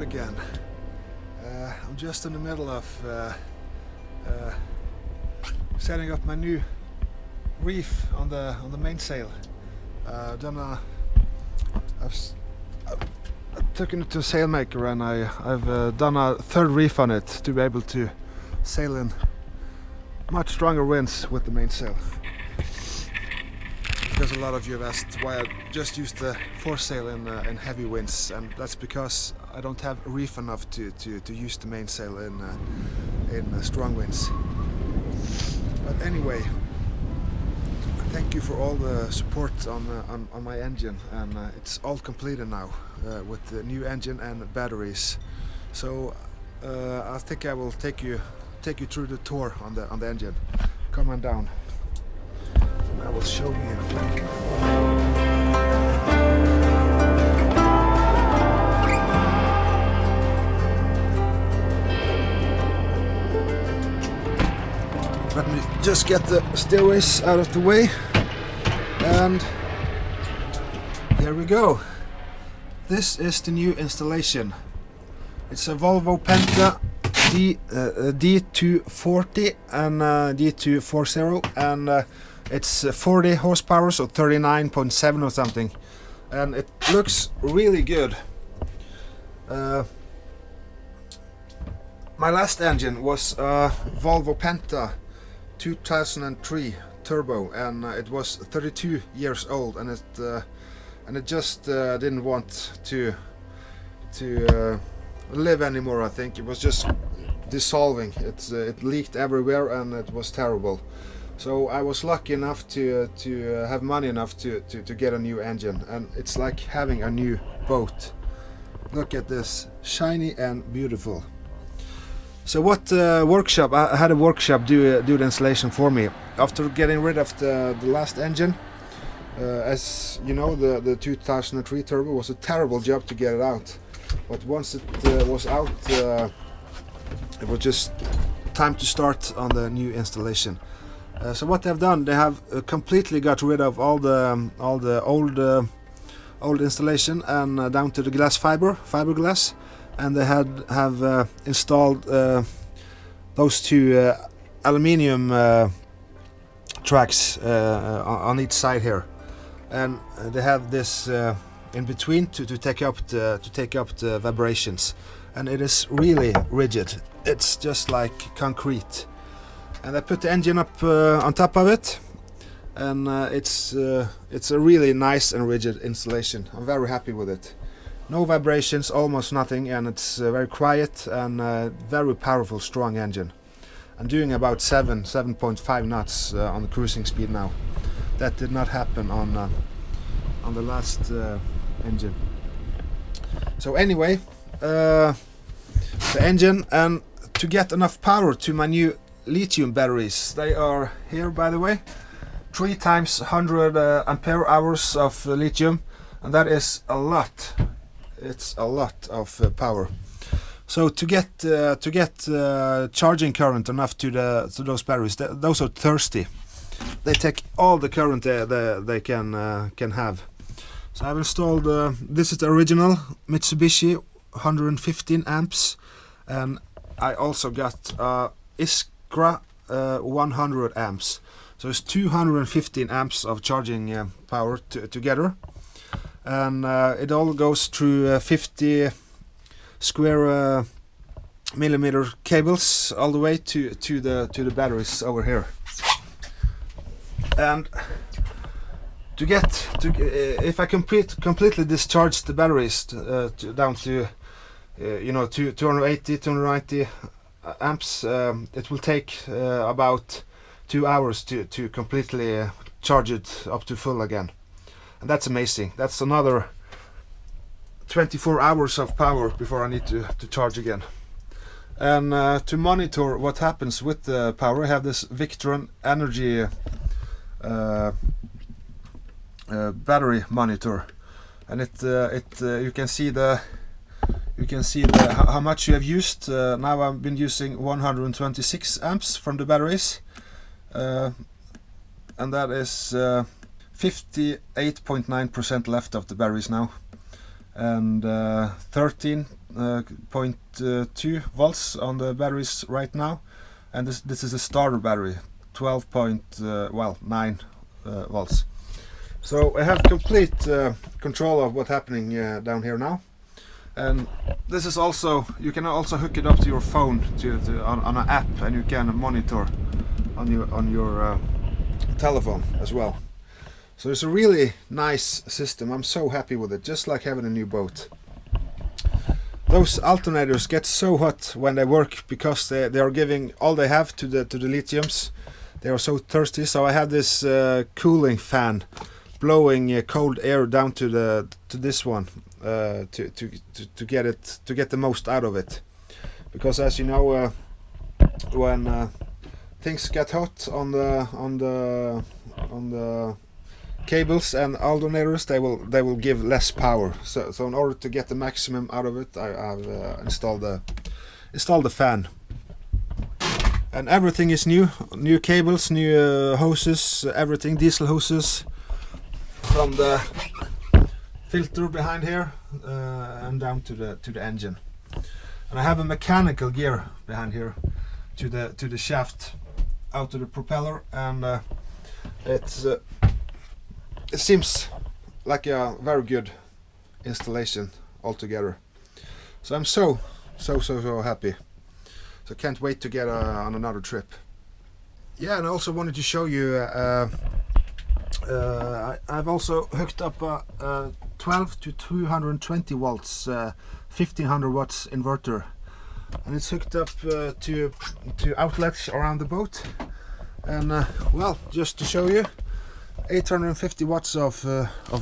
again. I'm just in the middle of setting up my new reef on the mainsail. I've taken it to a sailmaker and I've done a third reef on it to be able to sail in much stronger winds with the mainsail. Because a lot of you have asked why I just use the foresail in heavy winds, and that's because I don't have reef enough to use the mainsail in strong winds. But anyway, thank you for all the support on my engine, and it's all completed now with the new engine and batteries. So I think I will take you through the tour on the engine. Come on down. I will show you. Let me just get the stairways out of the way, and there we go. This is the new installation. It's a Volvo Penta D240 and D240, and it's 40 horsepower, so 39.7 or something, and it looks really good. My last engine was a Volvo Penta 2003 turbo, and it was 32 years old, and it just didn't want to live anymore. I think it was just dissolving. It leaked everywhere, and it was terrible. So I was lucky enough to have money enough to get a new engine, and it's like having a new boat. Look at this, shiny and beautiful. So what workshop? I had a workshop do the installation for me. After getting rid of the last engine, as you know, the 2003 turbo was a terrible job to get it out. But once it was out, it was just time to start on the new installation. So what they've done, they have completely got rid of all the old installation and down to the fiberglass, and they have installed those two aluminium tracks on each side here, and they have this in between to take up the vibrations, and it is really rigid. It's just like concrete. And I put the engine up on top of it, and it's a really nice and rigid installation. I'm very happy with it. No vibrations, almost nothing, and it's very quiet and very powerful, strong engine. I'm doing about 7.5 knots on the cruising speed now. That did not happen on the last engine. So anyway, the engine, and to get enough power to my new lithium batteries. They are here, by the way, 3 times 100 ampere hours of lithium, and that is a lot. It's a lot of power. So to get charging current enough to those batteries, those are thirsty. They take all the current they can have. So I've installed. This is the original Mitsubishi 115 amps, and I also got Iskra 100 amps, so it's 215 amps of charging power together, and it all goes through 50 square millimeter cables all the way to the batteries over here. And if I completely discharge the batteries down to 280, 290 amps, it will take about 2 hours to completely charge it up to full again, and that's amazing. That's another 24 hours of power before I need to charge again. And to monitor what happens with the power, I have this Victron Energy battery monitor, and you can see how much you have used. Now I've been using 126 amps from the batteries, and that is 58.9% left of the batteries now. and 13.2 volts on the batteries right now, and this is a starter battery, 12.9 volts. So I have complete control of what's happening down here now. And this is also, you can also hook it up to your phone on an app, and you can monitor on your telephone as well. So it's a really nice system. I'm so happy with it, just like having a new boat. Those alternators get so hot when they work because they are giving all they have to the lithiums. They are so thirsty. So I have this cooling fan blowing cold air down to this one to get the most out of it. Because as you know, when things get hot on the cables and alternators, they will give less power. So in order to get the maximum out of it, I've installed the fan. And everything is new cables, new hoses, everything, diesel hoses from the filter behind here and down to the engine. And I have a mechanical gear behind here to the shaft out to the propeller, and it seems like a very good installation altogether. So I'm so happy. So can't wait to get on another trip. Yeah, and I also wanted to show you I've also hooked up a 12 to 220 volts 1500 watts inverter, and it's hooked up to outlets around the boat. And well, just to show you, 850 watts of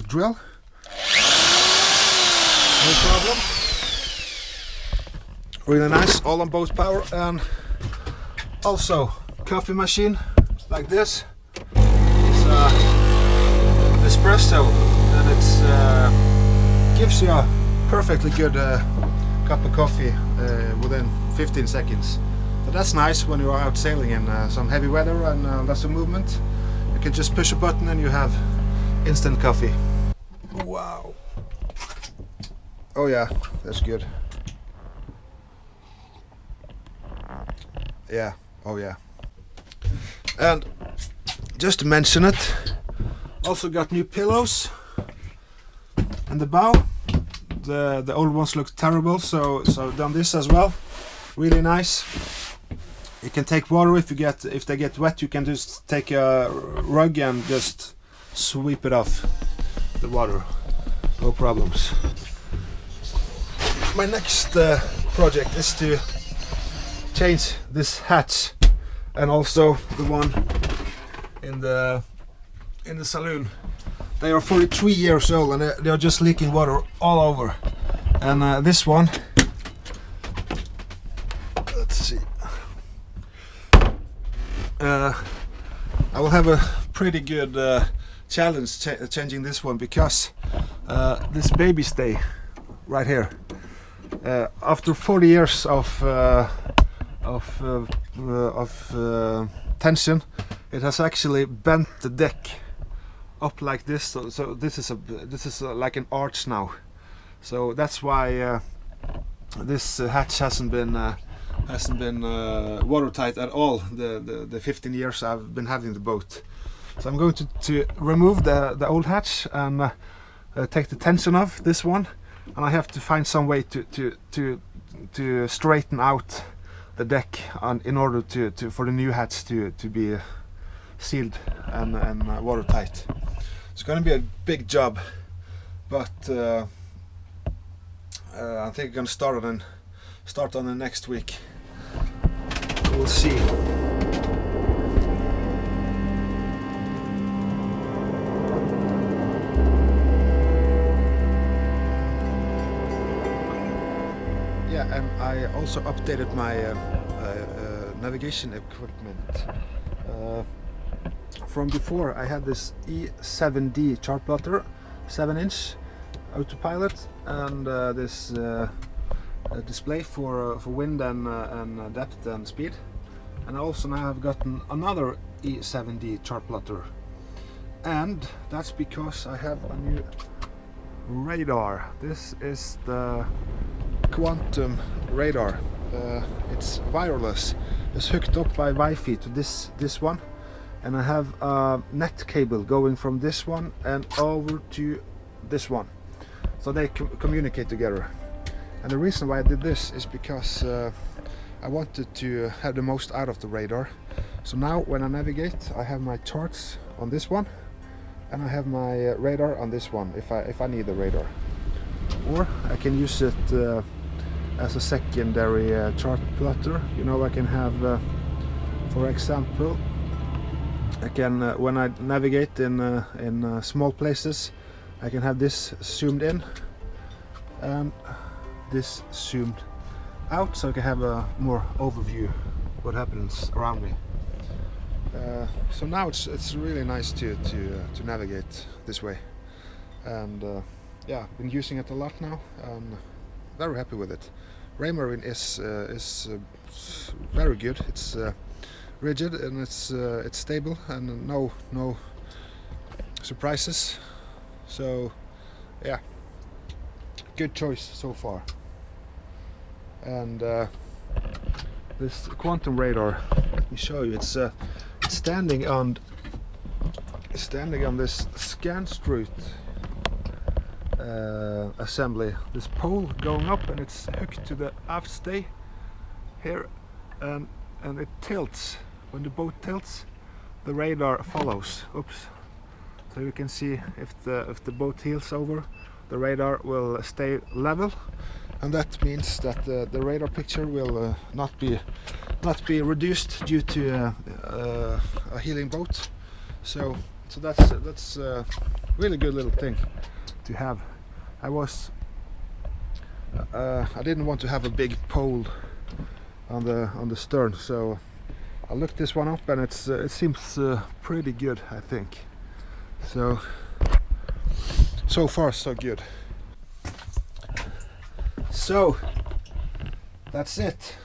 drill, no problem. Really nice, all on boat power. And also coffee machine like this. It's espresso, and it's gives you a perfectly good cup of coffee within 15 seconds. So that's nice when you are out sailing in some heavy weather and lots of movement. You can just push a button and you have instant coffee. Wow. Oh yeah, that's good. Yeah, oh yeah. And just to mention it, also got new pillows in the bow. The old ones look terrible, so I've done this as well. Really nice. You can take water if they get wet. You can just take a rug and just sweep it off the water, no problems. My next project is to change this hatch, and also the one in the saloon. They are 43 years old and they are just leaking water all over. And this one, let's see, I will have a pretty good challenge changing this one, because this baby stay right here, after 40 years of tension, it has actually bent the deck up like this. So this is like an arch now. So that's why this hatch hasn't been watertight at all the 15 years I've been having the boat. So I'm going to remove the old hatch and take the tension off this one, and I have to find some way to straighten out the deck in order for the new hatch to be sealed and watertight. It's going to be a big job, but I think I'm going to start on the next week. We'll see. Yeah, and I also updated my navigation equipment. From before, I had this E7D chartplotter, 7-inch autopilot, and this display for wind and depth and speed. And also now I've gotten another E7D chartplotter, and that's because I have a new radar. This is the quantum radar. It's wireless. It's hooked up by Wi-Fi to this one, and I have a net cable going from this one and over to this one, so they communicate together. And the reason why I did this is because I wanted to have the most out of the radar. So now when I navigate, I have my charts on this one, and I have my radar on this one if I need the radar. Or I can use it as a secondary chart plotter. You know, I can have, for example, I can when I navigate in small places, I can have this zoomed in and this zoomed out, so I can have a more overview what happens around me. So now it's really nice to navigate this way, and yeah, I've been using it a lot now. I'm very happy with it. Raymarine is very good. It's rigid, and it's stable, and no surprises. So yeah, good choice so far. And this quantum radar, let me show you. It's standing on this Scanstrut assembly. This pole going up, and it's hooked to the aft stay here, and it tilts. When the boat tilts, the radar follows. Oops! So you can see if the boat heels over, the radar will stay level, and that means that the radar picture will not be reduced due to a heeling boat. So that's a really good little thing to have. I didn't want to have a big pole on the stern, so I looked this one up, and it seems pretty good, I think. So far so good. So that's it.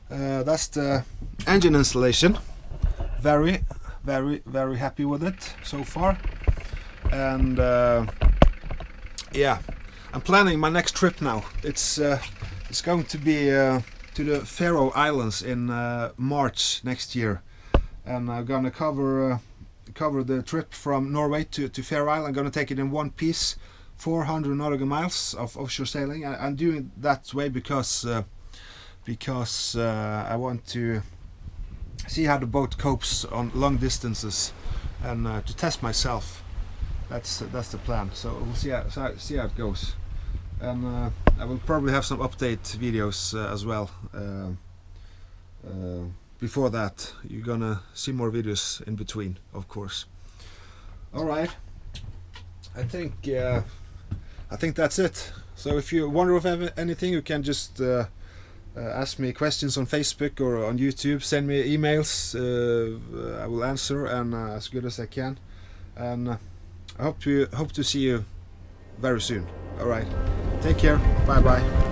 That's the engine installation. Very happy with it so far. And yeah, I'm planning my next trip now. It's going to be to the Faroe Islands in March next year, and I'm gonna cover the trip from Norway to Faroe Island. I'm gonna take it in one piece, 400 nautical miles of offshore sailing. I'm doing that way because I want to see how the boat copes on long distances, and to test myself. That's the plan. So we'll see how it goes, and I will probably have some update videos as well. Before that, you're gonna see more videos in between, of course. All right, I think that's it. So if you wonder of anything, you can just ask me questions on Facebook or on YouTube. Send me emails. I will answer, and as good as I can. And I hope to see you very soon. All right, take care. Bye bye.